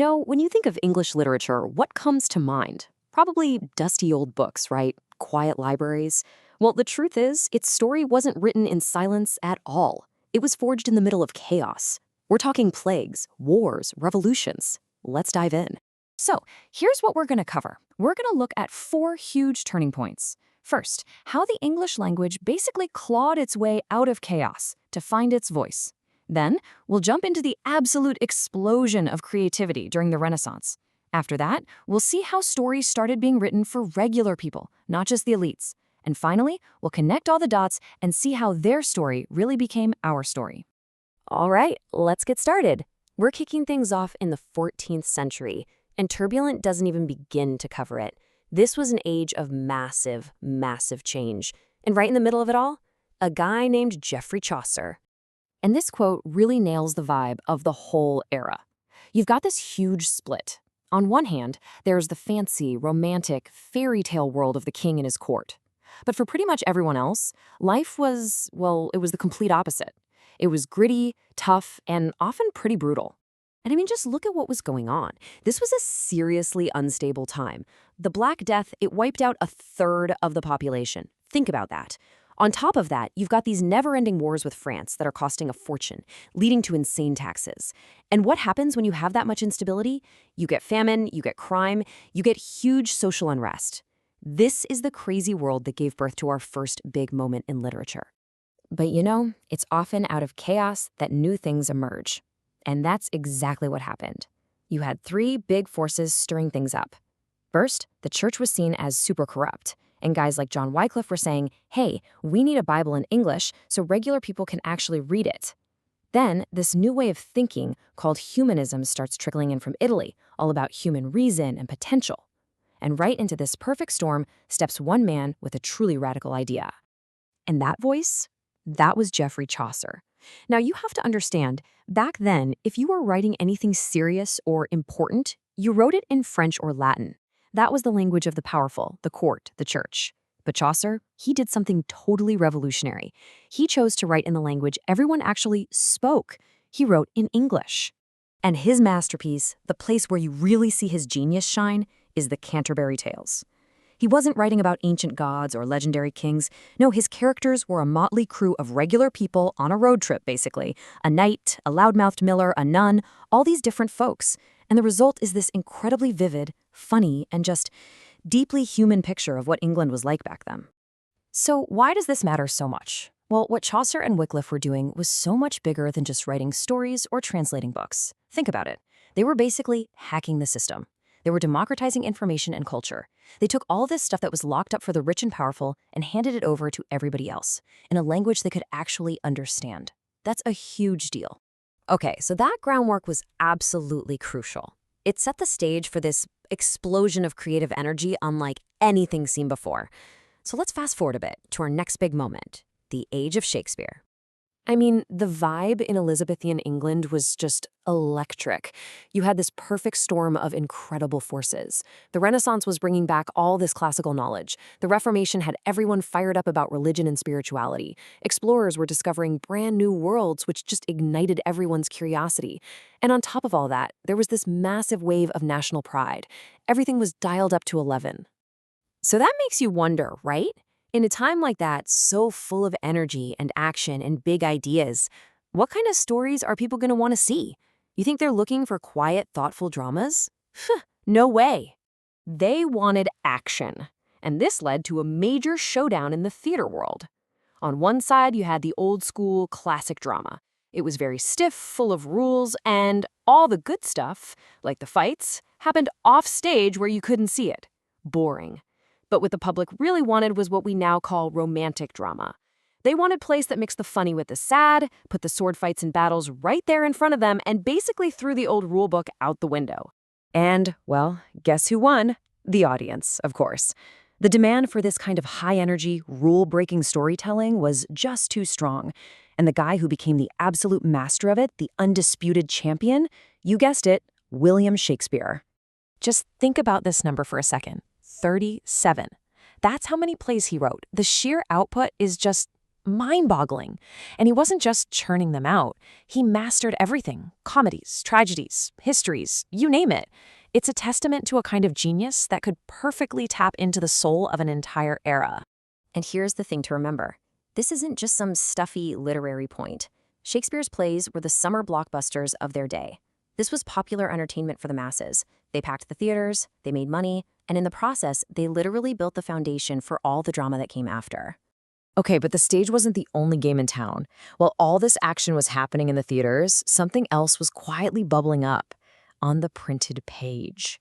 When you think of English literature, what comes to mind? Probably dusty old books, right? Quiet libraries. Well, the truth is, its story wasn't written in silence at all. It was forged in the middle of chaos. We're talking plagues, wars, revolutions. Let's dive in. So, here's what we're going to cover. We're going to look at 4 huge turning points. First, how the English language basically clawed its way out of chaos to find its voice. Then, we'll jump into the absolute explosion of creativity during the Renaissance. After that, we'll see how stories started being written for regular people, not just the elites. And finally, we'll connect all the dots and see how their story really became our story. All right, let's get started. We're kicking things off in the 14th century, and Turbulent doesn't even begin to cover it. This was an age of massive, massive change. And right in the middle of it all, a guy named Geoffrey Chaucer. And this quote really nails the vibe of the whole era. You've got this huge split. On one hand, there's the fancy, romantic, fairy tale world of the king and his court. But for pretty much everyone else, life was, well, it was the complete opposite. It was gritty, tough, and often pretty brutal. And I mean, just look at what was going on. This was a seriously unstable time. The Black Death, it wiped out a third of the population. Think about that. On top of that, you've got these never-ending wars with France that are costing a fortune, leading to insane taxes. And what happens when you have that much instability? You get famine, you get crime, you get huge social unrest. This is the crazy world that gave birth to our first big moment in literature. But it's often out of chaos that new things emerge. And that's exactly what happened. You had 3 big forces stirring things up. First, the church was seen as super corrupt. And guys like John Wycliffe were saying, hey, we need a Bible in English so regular people can actually read it. Then, this new way of thinking called humanism starts trickling in from Italy, all about human reason and potential. And right into this perfect storm steps one man with a truly radical idea. And that voice? That was Geoffrey Chaucer. Now, you have to understand, back then, if you were writing anything serious or important, you wrote it in French or Latin. That was the language of the powerful, the court, the church. But Chaucer, he did something totally revolutionary. He chose to write in the language everyone actually spoke. He wrote in English. And his masterpiece, the place where you really see his genius shine, is the Canterbury Tales. He wasn't writing about ancient gods or legendary kings. No, his characters were a motley crew of regular people on a road trip, basically. A knight, a loudmouthed miller, a nun, all these different folks. And the result is this incredibly vivid, funny, and just deeply human picture of what England was like back then. So why does this matter so much? Well, what Chaucer and Wycliffe were doing was so much bigger than just writing stories or translating books. Think about it. They were basically hacking the system. They were democratizing information and culture. They took all this stuff that was locked up for the rich and powerful and handed it over to everybody else in a language they could actually understand. That's a huge deal. Okay, so that groundwork was absolutely crucial. It set the stage for this explosion of creative energy unlike anything seen before. So let's fast forward a bit to our next big moment, the age of Shakespeare. I mean, the vibe in Elizabethan England was just electric. You had this perfect storm of incredible forces. The Renaissance was bringing back all this classical knowledge. The Reformation had everyone fired up about religion and spirituality. Explorers were discovering brand new worlds, which just ignited everyone's curiosity. And on top of all that, there was this massive wave of national pride. Everything was dialed up to 11. So that makes you wonder, right? In a time like that, so full of energy and action and big ideas, what kind of stories are people going to want to see? You think they're looking for quiet, thoughtful dramas? No way. They wanted action. And this led to a major showdown in the theater world. On one side, you had the old-school classic drama. It was very stiff, full of rules, and all the good stuff, like the fights, happened off stage where you couldn't see it. Boring. But what the public really wanted was what we now call romantic drama. They wanted plays that mixed the funny with the sad, put the sword fights and battles right there in front of them, and basically threw the old rulebook out the window. And, well, guess who won? The audience, of course. The demand for this kind of high-energy, rule-breaking storytelling was just too strong. And the guy who became the absolute master of it, the undisputed champion, you guessed it, William Shakespeare. Just think about this number for a second. 37. That's how many plays he wrote. The sheer output is just mind-boggling. And he wasn't just churning them out. He mastered everything: comedies, tragedies, histories, you name it. It's a testament to a kind of genius that could perfectly tap into the soul of an entire era. And here's the thing to remember. This isn't just some stuffy literary point. Shakespeare's plays were the summer blockbusters of their day. This was popular entertainment for the masses. They packed the theaters, they made money, and in the process, they literally built the foundation for all the drama that came after. Okay, but the stage wasn't the only game in town. While all this action was happening in the theaters, something else was quietly bubbling up on the printed page.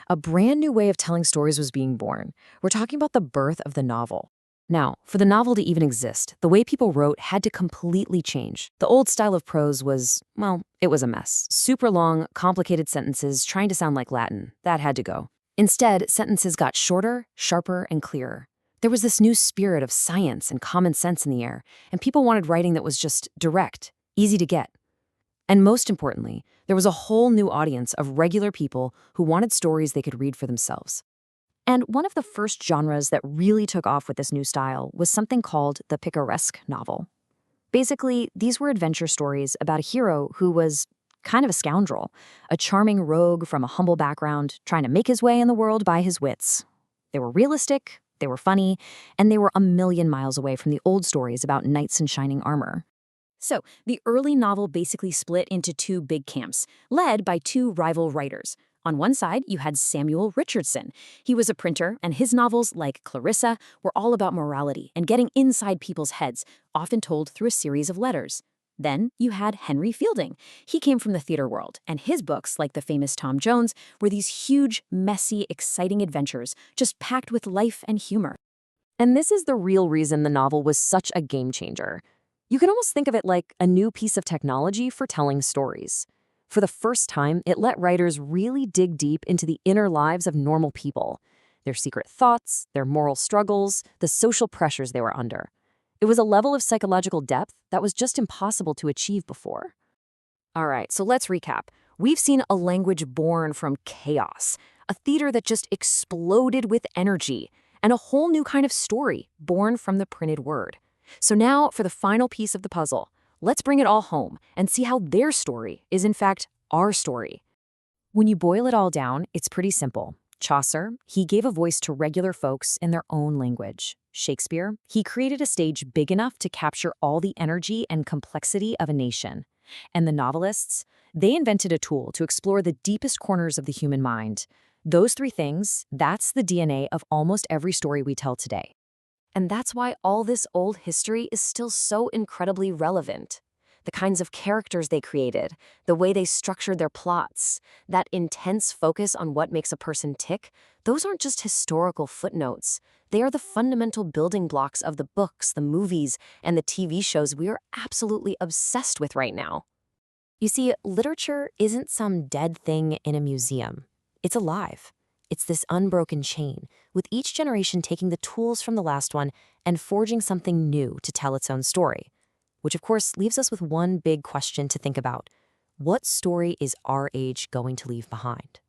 A brand new way of telling stories was being born. We're talking about the birth of the novel. Now, for the novel to even exist, the way people wrote had to completely change. The old style of prose was, well, it was a mess. Super long, complicated sentences trying to sound like Latin. That had to go. Instead, sentences got shorter, sharper, and clearer. There was this new spirit of science and common sense in the air, and people wanted writing that was just direct, easy to get. And most importantly, there was a whole new audience of regular people who wanted stories they could read for themselves. And one of the first genres that really took off with this new style was something called the picaresque novel. Basically, these were adventure stories about a hero who was kind of a scoundrel, a charming rogue from a humble background trying to make his way in the world by his wits. They were realistic, they were funny, and they were a million miles away from the old stories about knights in shining armor. So, the early novel basically split into two big camps, led by two rival writers. On one side, you had Samuel Richardson. He was a printer, and his novels, like Clarissa, were all about morality and getting inside people's heads, often told through a series of letters. Then you had Henry Fielding. He came from the theater world, and his books, like the famous Tom Jones, were these huge, messy, exciting adventures, just packed with life and humor. And this is the real reason the novel was such a game changer. You can almost think of it like a new piece of technology for telling stories. For the first time, it let writers really dig deep into the inner lives of normal people, their secret thoughts, their moral struggles, the social pressures they were under. It was a level of psychological depth that was just impossible to achieve before. All right, so let's recap. We've seen a language born from chaos, a theater that just exploded with energy, and a whole new kind of story born from the printed word. So now, for the final piece of the puzzle, let's bring it all home and see how their story is in fact our story. When you boil it all down, it's pretty simple. Chaucer, he gave a voice to regular folks in their own language. Shakespeare, he created a stage big enough to capture all the energy and complexity of a nation. And the novelists, they invented a tool to explore the deepest corners of the human mind. Those three things, that's the DNA of almost every story we tell today. And that's why all this old history is still so incredibly relevant. The kinds of characters they created, the way they structured their plots, that intense focus on what makes a person tick, those aren't just historical footnotes. They are the fundamental building blocks of the books, the movies, and the TV shows we are absolutely obsessed with right now. You see, literature isn't some dead thing in a museum. It's alive. It's this unbroken chain, with each generation taking the tools from the last one and forging something new to tell its own story. Which, of course, leaves us with one big question to think about. What story is our age going to leave behind?